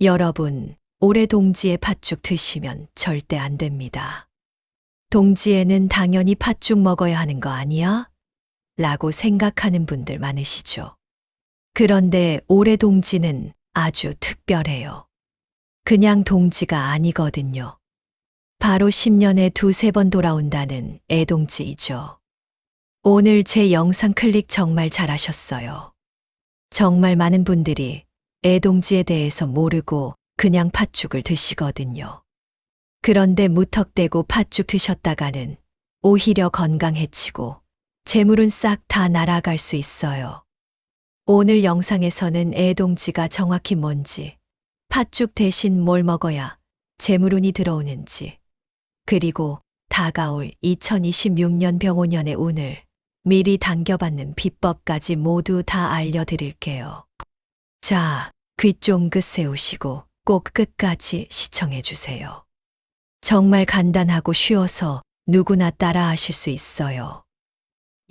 여러분, 올해 동지에 팥죽 드시면 절대 안 됩니다. 동지에는 당연히 팥죽 먹어야 하는 거 아니야? 라고 생각하는 분들 많으시죠. 그런데 올해 동지는 아주 특별해요. 그냥 동지가 아니거든요. 바로 10년에 두세 번 돌아온다는 애동지이죠. 오늘 제 영상 클릭 정말 잘하셨어요. 정말 많은 분들이 애동지에 대해서 모르고 그냥 팥죽을 드시거든요. 그런데 무턱대고 팥죽 드셨다가는 오히려 건강 해치고 재물은 싹 다 날아갈 수 있어요. 오늘 영상에서는 애동지가 정확히 뭔지, 팥죽 대신 뭘 먹어야 재물운이 들어오는지, 그리고 다가올 2026년 병오년의 운을 미리 당겨받는 비법까지 모두 다 알려드릴게요. 자, 귀 쫑긋 세우시고 꼭 끝까지 시청해 주세요. 정말 간단하고 쉬워서 누구나 따라 하실 수 있어요.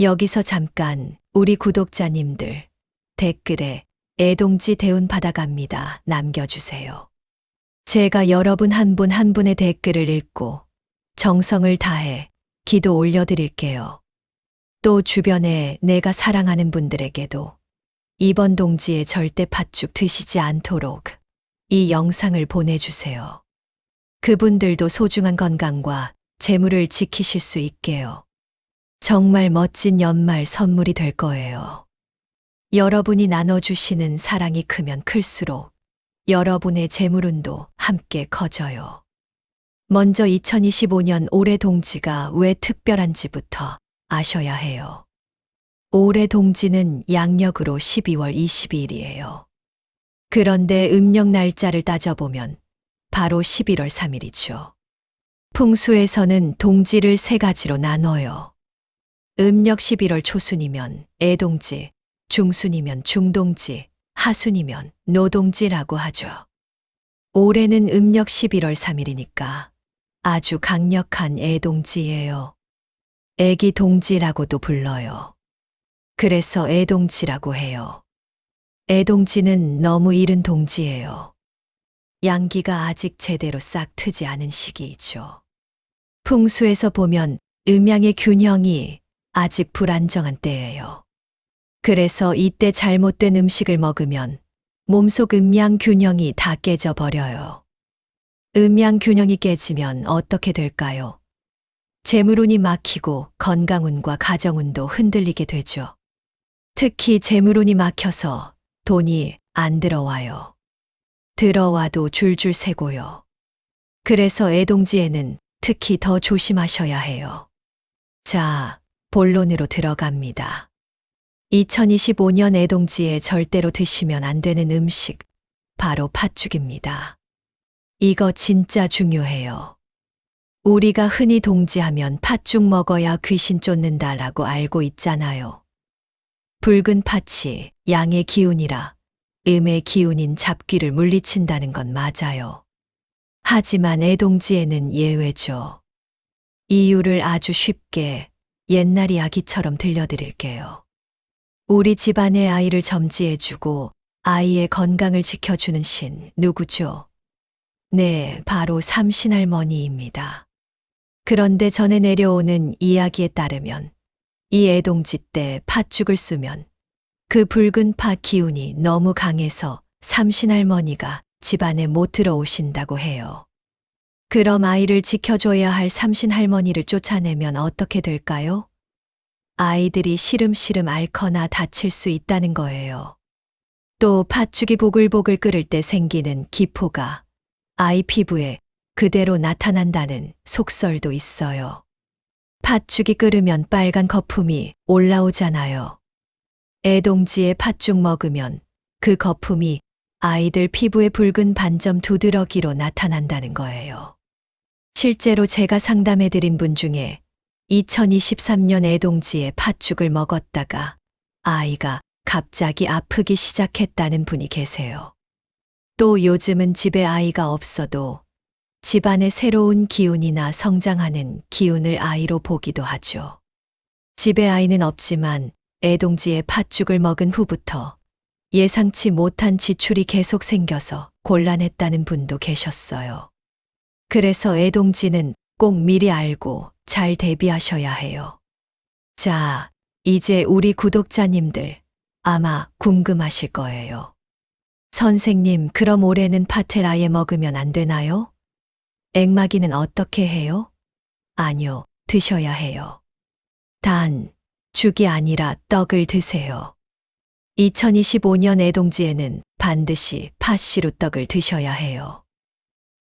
여기서 잠깐 우리 구독자님들 댓글에 애동지 대운 받아갑니다 남겨주세요. 제가 여러분 한 분 한 분의 댓글을 읽고 정성을 다해 기도 올려드릴게요. 또 주변에 내가 사랑하는 분들에게도 이번 동지에 절대 팥죽 드시지 않도록 이 영상을 보내주세요. 그분들도 소중한 건강과 재물을 지키실 수 있게요. 정말 멋진 연말 선물이 될 거예요. 여러분이 나눠주시는 사랑이 크면 클수록 여러분의 재물운도 함께 커져요. 먼저 2025년 올해 동지가 왜 특별한지부터 아셔야 해요. 올해 동지는 양력으로 12월 22일이에요. 그런데 음력 날짜를 따져보면 바로 11월 3일이죠. 풍수에서는 동지를 세 가지로 나눠요. 음력 11월 초순이면 애동지, 중순이면 중동지, 하순이면 노동지라고 하죠. 올해는 음력 11월 3일이니까 아주 강력한 애동지예요. 애기 동지라고도 불러요. 그래서 애동지라고 해요. 애동지는 너무 이른 동지예요. 양기가 아직 제대로 싹 트지 않은 시기이죠. 풍수에서 보면 음양의 균형이 아직 불안정한 때예요. 그래서 이때 잘못된 음식을 먹으면 몸속 음양 균형이 다 깨져버려요. 음양 균형이 깨지면 어떻게 될까요? 재물운이 막히고 건강운과 가정운도 흔들리게 되죠. 특히 재물운이 막혀서 돈이 안 들어와요. 들어와도 줄줄 새고요. 그래서 애동지에는 특히 더 조심하셔야 해요. 자, 본론으로 들어갑니다. 2025년 애동지에 절대로 드시면 안 되는 음식, 바로 팥죽입니다. 이거 진짜 중요해요. 우리가 흔히 동지하면 팥죽 먹어야 귀신 쫓는다라고 알고 있잖아요. 붉은 팥이 양의 기운이라 음의 기운인 잡귀를 물리친다는 건 맞아요. 하지만 애동지에는 예외죠. 이유를 아주 쉽게 옛날 이야기처럼 들려드릴게요. 우리 집안의 아이를 점지해주고 아이의 건강을 지켜주는 신 누구죠? 네, 바로 삼신할머니입니다. 그런데 전해 내려오는 이야기에 따르면 이 애동지 때 팥죽을 쓰면 그 붉은 팥 기운이 너무 강해서 삼신할머니가 집안에 못 들어오신다고 해요. 그럼 아이를 지켜줘야 할 삼신할머니를 쫓아내면 어떻게 될까요? 아이들이 시름시름 앓거나 다칠 수 있다는 거예요. 또 팥죽이 보글보글 끓을 때 생기는 기포가 아이 피부에 그대로 나타난다는 속설도 있어요. 팥죽이 끓으면 빨간 거품이 올라오잖아요. 애동지에 팥죽 먹으면 그 거품이 아이들 피부에 붉은 반점 두드러기로 나타난다는 거예요. 실제로 제가 상담해드린 분 중에 2023년 애동지에 팥죽을 먹었다가 아이가 갑자기 아프기 시작했다는 분이 계세요. 또 요즘은 집에 아이가 없어도 집안에 새로운 기운이나 성장하는 기운을 아이로 보기도 하죠. 집에 아이는 없지만 애동지에 팥죽을 먹은 후부터 예상치 못한 지출이 계속 생겨서 곤란했다는 분도 계셨어요. 그래서 애동지는 꼭 미리 알고 잘 대비하셔야 해요. 자, 이제 우리 구독자님들 아마 궁금하실 거예요. 선생님, 그럼 올해는 팥을 아예 먹으면 안 되나요? 액마기는 어떻게 해요? 아니요, 드셔야 해요. 단, 죽이 아니라 떡을 드세요. 2025년 애동지에는 반드시 팥시루떡을 드셔야 해요.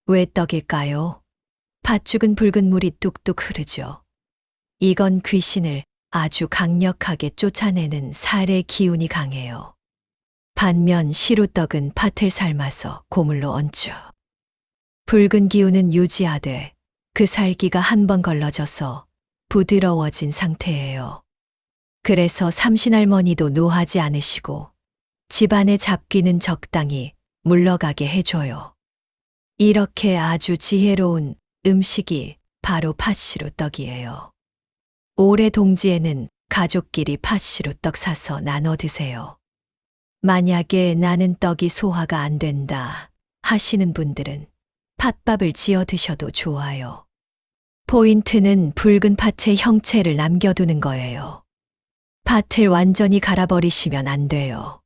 왜 떡일까요? 팥죽은 붉은 물이 뚝뚝 흐르죠. 이건 귀신을 아주 강력하게 쫓아내는 살의 기운이 강해요. 반면 시루떡은 팥을 삶아서 고물로 얹죠. 붉은 기운은 유지하되 그 살기가 한 번 걸러져서 부드러워진 상태예요. 그래서 삼신할머니도 노하지 않으시고 집안의 잡귀는 적당히 물러가게 해줘요. 이렇게 아주 지혜로운 음식이 바로 팥시루떡이에요. 올해 동지에는 가족끼리 팥시루떡 사서 나눠 드세요. 만약에 나는 떡이 소화가 안 된다 하시는 분들은 팥밥을 지어 드셔도 좋아요. 포인트는 붉은 팥의 형체를 남겨두는 거예요. 팥을 완전히 갈아버리시면 안 돼요.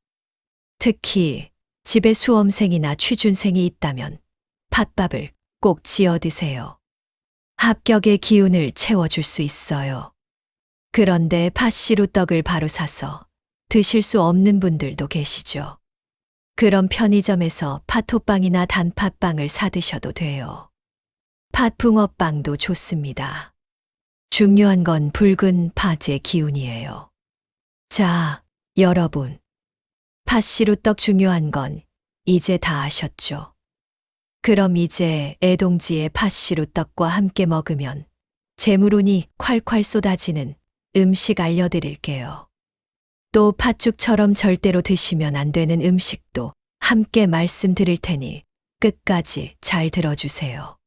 특히 집에 수험생이나 취준생이 있다면 팥밥을 꼭 지어 드세요. 합격의 기운을 채워줄 수 있어요. 그런데 팥시루떡을 바로 사서 드실 수 없는 분들도 계시죠. 그럼 편의점에서 팥호빵이나 단팥빵을 사 드셔도 돼요. 팥붕어빵도 좋습니다. 중요한 건 붉은 팥의 기운이에요. 자, 여러분. 팥시루떡 중요한 건 이제 다 아셨죠? 그럼 이제 애동지의 팥시루떡과 함께 먹으면 재물운이 콸콸 쏟아지는 음식 알려드릴게요. 또 팥죽처럼 절대로 드시면 안 되는 음식도 함께 말씀드릴 테니 끝까지 잘 들어주세요.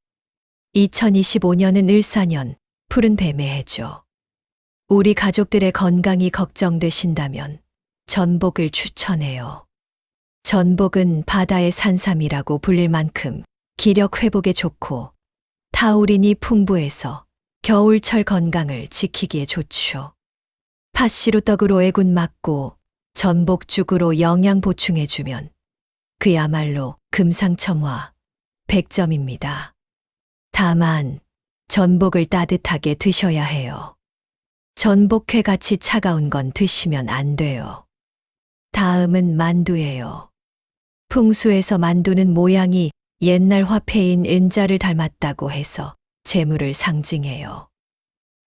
2025년은 을사년 푸른 뱀의 해죠. 우리 가족들의 건강이 걱정되신다면 전복을 추천해요. 전복은 바다의 산삼이라고 불릴 만큼 기력 회복에 좋고 타우린이 풍부해서 겨울철 건강을 지키기에 좋죠. 팥시루떡으로 애군 맞고 전복죽으로 영양 보충해주면 그야말로 금상첨화 100점입니다. 다만 전복을 따뜻하게 드셔야 해요. 전복회 같이 차가운 건 드시면 안 돼요. 다음은 만두예요. 풍수에서 만두는 모양이 옛날 화폐인 은자를 닮았다고 해서 재물을 상징해요.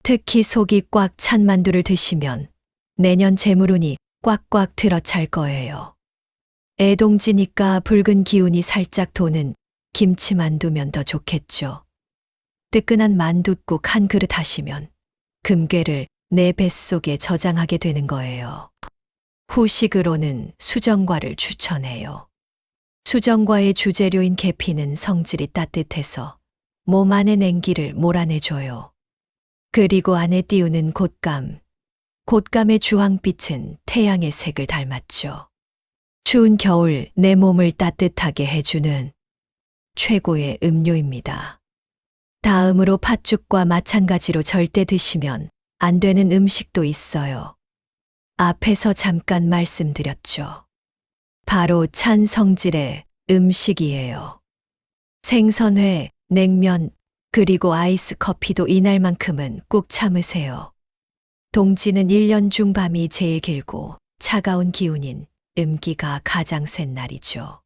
특히 속이 꽉 찬 만두를 드시면 내년 재물운이 꽉꽉 들어찰 거예요. 애동지니까 붉은 기운이 살짝 도는 김치만두면 더 좋겠죠. 뜨끈한 만둣국 한 그릇 하시면 금괴를 내 뱃속에 저장하게 되는 거예요. 후식으로는 수정과를 추천해요. 수정과의 주재료인 계피는 성질이 따뜻해서 몸 안의 냉기를 몰아내줘요. 그리고 안에 띄우는 곶감. 곶감의 주황빛은 태양의 색을 닮았죠. 추운 겨울 내 몸을 따뜻하게 해주는 최고의 음료입니다. 다음으로 팥죽과 마찬가지로 절대 드시면 안 되는 음식도 있어요. 앞에서 잠깐 말씀드렸죠. 바로 찬 성질의 음식이에요. 생선회, 냉면, 그리고 아이스 커피도 이날만큼은 꼭 참으세요. 동지는 1년 중 밤이 제일 길고 차가운 기운인 음기가 가장 센 날이죠.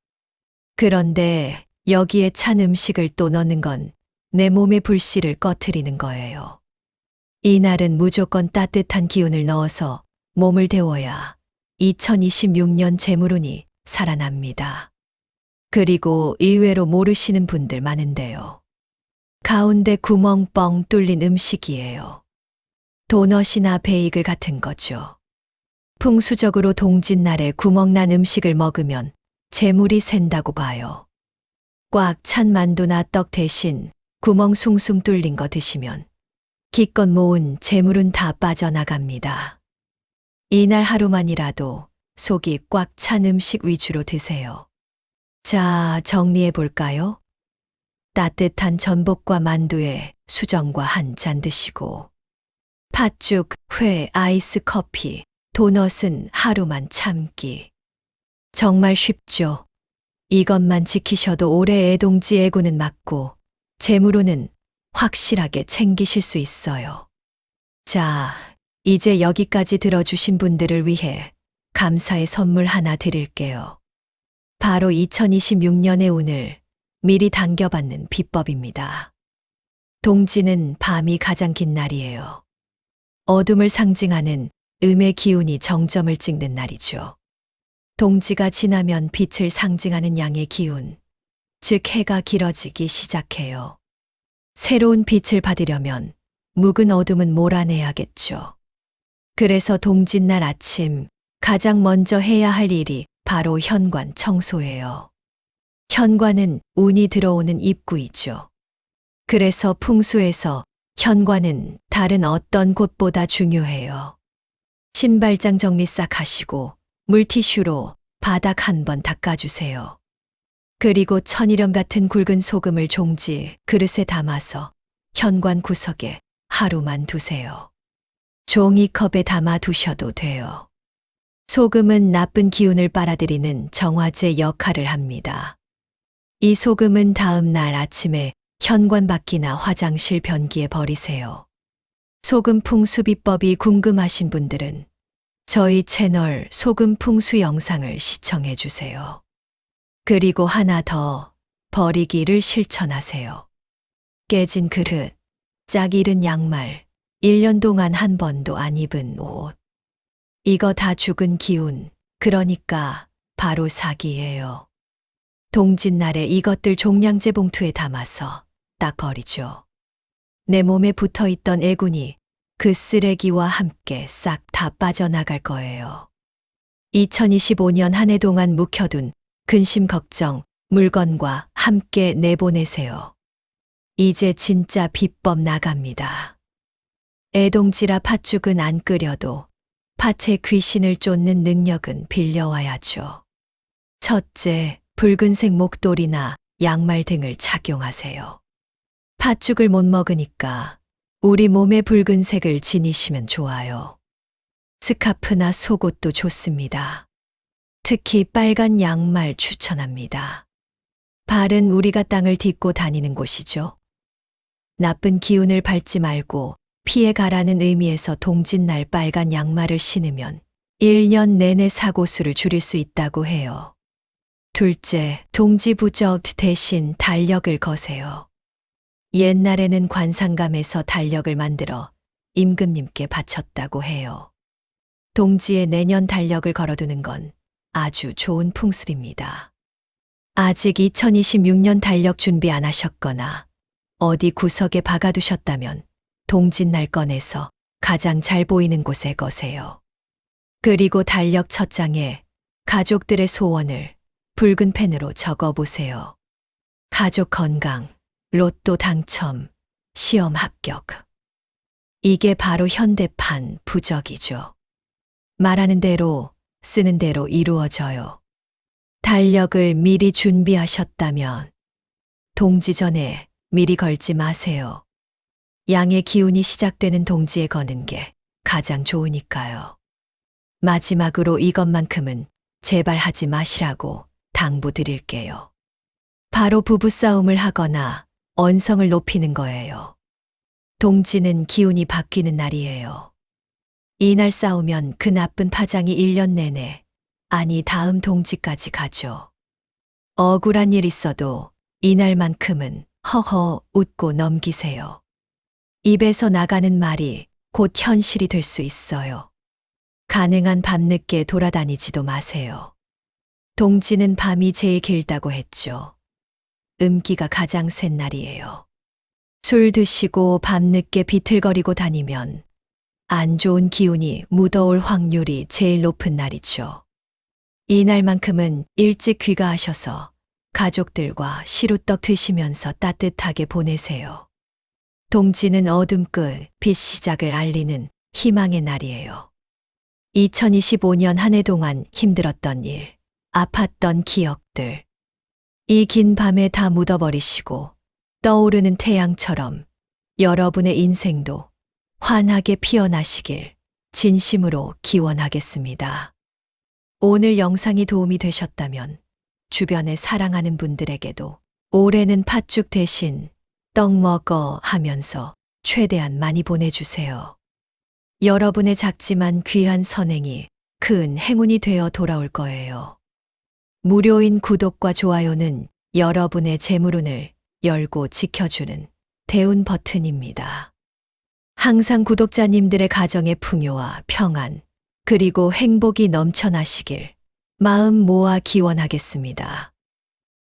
그런데 여기에 찬 음식을 또 넣는 건 내 몸의 불씨를 꺼트리는 거예요. 이날은 무조건 따뜻한 기운을 넣어서 몸을 데워야 2026년 재물운이 살아납니다. 그리고 의외로 모르시는 분들 많은데요. 가운데 구멍 뻥 뚫린 음식이에요. 도넛이나 베이글 같은 거죠. 풍수적으로 동짓날에 구멍난 음식을 먹으면 재물이 샌다고 봐요. 꽉 찬 만두나 떡 대신 구멍 숭숭 뚫린 거 드시면 기껏 모은 재물은 다 빠져나갑니다. 이날 하루만이라도 속이 꽉 찬 음식 위주로 드세요. 자, 정리해 볼까요? 따뜻한 전복과 만두에 수정과 한 잔 드시고, 팥죽, 회, 아이스 커피, 도넛은 하루만 참기. 정말 쉽죠? 이것만 지키셔도 올해 애동지 애구는 막고 재물로는 확실하게 챙기실 수 있어요. 자, 이제 여기까지 들어주신 분들을 위해 감사의 선물 하나 드릴게요. 바로 2026년의 운을 미리 당겨받는 비법입니다. 동지는 밤이 가장 긴 날이에요. 어둠을 상징하는 음의 기운이 정점을 찍는 날이죠. 동지가 지나면 빛을 상징하는 양의 기운, 즉 해가 길어지기 시작해요. 새로운 빛을 받으려면 묵은 어둠은 몰아내야겠죠. 그래서 동짓날 아침 가장 먼저 해야 할 일이 바로 현관 청소예요. 현관은 운이 들어오는 입구이죠. 그래서 풍수에서 현관은 다른 어떤 곳보다 중요해요. 신발장 정리 싹 하시고 물티슈로 바닥 한번 닦아주세요. 그리고 천일염 같은 굵은 소금을 종지 그릇에 담아서 현관 구석에 하루만 두세요. 종이컵에 담아 두셔도 돼요. 소금은 나쁜 기운을 빨아들이는 정화제 역할을 합니다. 이 소금은 다음 날 아침에 현관 밖이나 화장실 변기에 버리세요. 소금 풍수 비법이 궁금하신 분들은 저희 채널 소금 풍수 영상을 시청해 주세요. 그리고 하나 더, 버리기를 실천하세요. 깨진 그릇, 짝 잃은 양말, 1년 동안 한 번도 안 입은 옷. 이거 다 죽은 기운, 그러니까 바로 사기예요. 동짓날에 이것들 종량제 봉투에 담아서 딱 버리죠. 내 몸에 붙어 있던 애군이 그 쓰레기와 함께 싹 다 빠져나갈 거예요. 2025년 한 해 동안 묵혀둔 근심 걱정, 물건과 함께 내보내세요. 이제 진짜 비법 나갑니다. 애동지라 팥죽은 안 끓여도 팥에 귀신을 쫓는 능력은 빌려와야죠. 첫째, 붉은색 목도리나 양말 등을 착용하세요. 팥죽을 못 먹으니까 우리 몸에 붉은색을 지니시면 좋아요. 스카프나 속옷도 좋습니다. 특히 빨간 양말 추천합니다. 발은 우리가 땅을 딛고 다니는 곳이죠. 나쁜 기운을 밟지 말고 피해 가라는 의미에서 동짓날 빨간 양말을 신으면 1년 내내 사고수를 줄일 수 있다고 해요. 둘째, 동지부적 대신 달력을 거세요. 옛날에는 관상감에서 달력을 만들어 임금님께 바쳤다고 해요. 동지에 내년 달력을 걸어두는 건 아주 좋은 풍습입니다. 아직 2026년 달력 준비 안 하셨거나 어디 구석에 박아두셨다면 동짓날 꺼내서 가장 잘 보이는 곳에 거세요. 그리고 달력 첫 장에 가족들의 소원을 붉은 펜으로 적어보세요. 가족 건강, 로또 당첨, 시험 합격. 이게 바로 현대판 부적이죠. 말하는 대로, 쓰는 대로 이루어져요. 달력을 미리 준비하셨다면 동지 전에 미리 걸지 마세요. 양의 기운이 시작되는 동지에 거는 게 가장 좋으니까요. 마지막으로 이것만큼은 제발 하지 마시라고 당부드릴게요. 바로 부부싸움을 하거나 언성을 높이는 거예요. 동지는 기운이 바뀌는 날이에요. 이날 싸우면 그 나쁜 파장이 1년 내내, 아니 다음 동지까지 가죠. 억울한 일 있어도 이날만큼은 허허 웃고 넘기세요. 입에서 나가는 말이 곧 현실이 될 수 있어요. 가능한 밤늦게 돌아다니지도 마세요. 동지는 밤이 제일 길다고 했죠. 음기가 가장 센 날이에요. 술 드시고 밤늦게 비틀거리고 다니면 안 좋은 기운이 묻어올 확률이 제일 높은 날이죠. 이날만큼은 일찍 귀가하셔서 가족들과 시루떡 드시면서 따뜻하게 보내세요. 동지는 어둠 끝, 빛 시작을 알리는 희망의 날이에요. 2025년 한 해 동안 힘들었던 일, 아팠던 기억들. 이 긴 밤에 다 묻어버리시고 떠오르는 태양처럼 여러분의 인생도 환하게 피어나시길 진심으로 기원하겠습니다. 오늘 영상이 도움이 되셨다면 주변에 사랑하는 분들에게도 올해는 팥죽 대신 떡 먹어 하면서 최대한 많이 보내주세요. 여러분의 작지만 귀한 선행이 큰 행운이 되어 돌아올 거예요. 무료인 구독과 좋아요는 여러분의 재물운을 열고 지켜주는 대운 버튼입니다. 항상 구독자님들의 가정의 풍요와 평안, 그리고 행복이 넘쳐나시길 마음 모아 기원하겠습니다.